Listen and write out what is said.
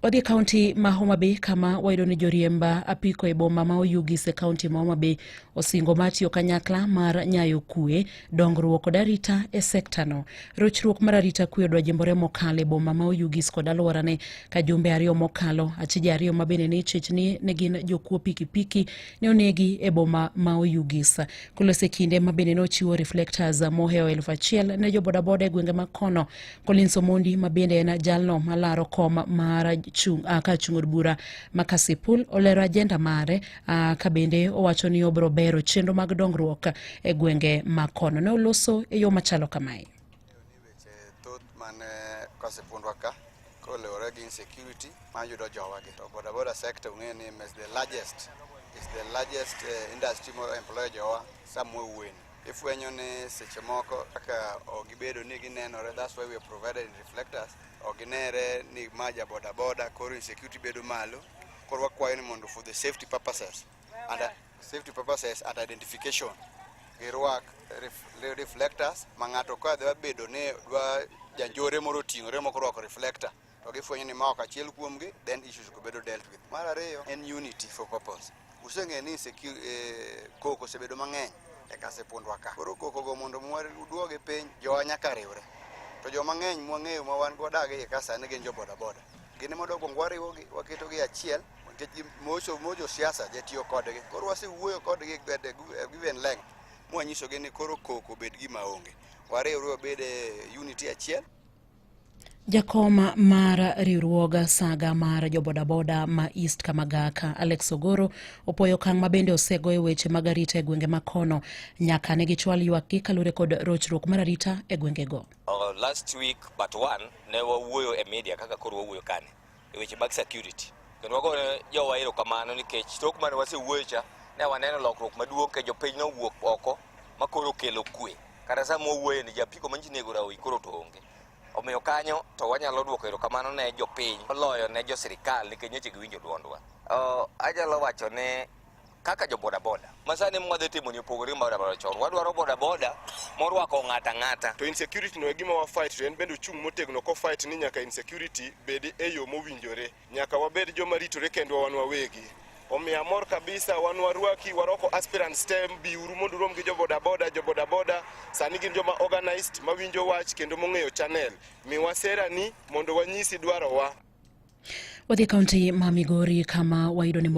Wadhi kaunti ma Homa Bay kama wayudo ni joriemba apiko e boma ma Oyugis e kaunti ma Homa Bay osingo matiyo kanyakla mar nyayo kwe, dongruok kod arita e sekta no. Rochruok mar arita kwe odwa jimbore mokalo e boma ma Oyugis kod alworane ka jumbe ariyo mokalo, achije ariyo ma bende ni chich ni ne gin jokuo pikipiki ne onegi e boma ma Oyugis. Kolose kinde ma bende nochiwo reflectors moheo 1,000 ne jo bodaboda e gwenge ma kono. Collins Omondi ma bende en jalno malaro kom mar ka chung'od bura Makasipul olero ajenda mare ka bende owacho ni obro bero chenro mag dongruok e gwenge ma kono. Ne oloso e yo machalo kamae. Kasipundwa ka kolewore gi insecurity ma yudo jowagi to bodaboda sector ung'eni is the largest industry mo employ jowa somewhere when ifwenyo ni seche moko kaka ogibedo ni ginenore, that's why we have provided reflectors. Oginere ni maja bodaboda koro insecurity bedo malo, koro wakwayo ni mondo for the safety purposes and identification girwak reflectors mangato ka dwa bedo ne dwa janjore moro tingore moko rwako reflector to gifwenyo ni maok achiel kuomgi, then issues ko bedo dealt with. Mar ariyo en unity for purpose. Useng'e ni koko osebedo mang'eny e Kasipundwa ka, koro koko go mondo udwoge piny jowa nyaka riwre. To joma ng'eny mwang'eyo ma wan godagi e kasa ne gin jo bodaboda, gine mondo kwong wariwogi waketogi achiel nikech mojo siasa jatiyo kodgi, koro wasewuoyo kodgi given length mwanyisogi ni koro koko bed gima onge, wariwre wabed unity achiel. Jakoma mar riwruoga saga mar jo bodaboda ma East Kamagaka Alex Ogoro opoyo kang' ma bende osego e weche mag arita e gwenge ma kono nyaka ne gichwal ywak gi kalure kod rochruok mar arita e gwenge go. Last week but one ne wawuoyo e media kaka koro wawuoyo kane e weche mag security, kendo wagone jowa erokamano nikech tok mane wasewuoyo cha ne waneno lokruok maduong' ke jopiny nowuok oko ma koro kelo kwe. Kata sama wawuoyo ni japiko manjinego rawi koro to onge. Omiyo kanyo to wanyalo dwoko erokamano ne jopiny moloyo ne jo sirikal nikech nyeche giwinjo dwondwa. Anyalo wacho ne kaka jo bodaboda masani mwadhi timo ni opogore bodaboda chon, wadwaro bodaboda morwako ng'ata ng'ata. To insecurity no e gima wa fight, to en bende chung' motegno ko fight ni nyaka insecurity bed e yo mowinjore, nyaka wabed joma ritore kendwa wan wawegi. Omiyo amor kabisa wan warwaki waroko aspirant STEM biuru mondo urom gi jo bodaboda sani gin joma organized mawinjo wach kendo mong'eyo channel miwasera ni mondo wanyisi dwarowa. Wadhi kaunti ma Migori kama wayudo ni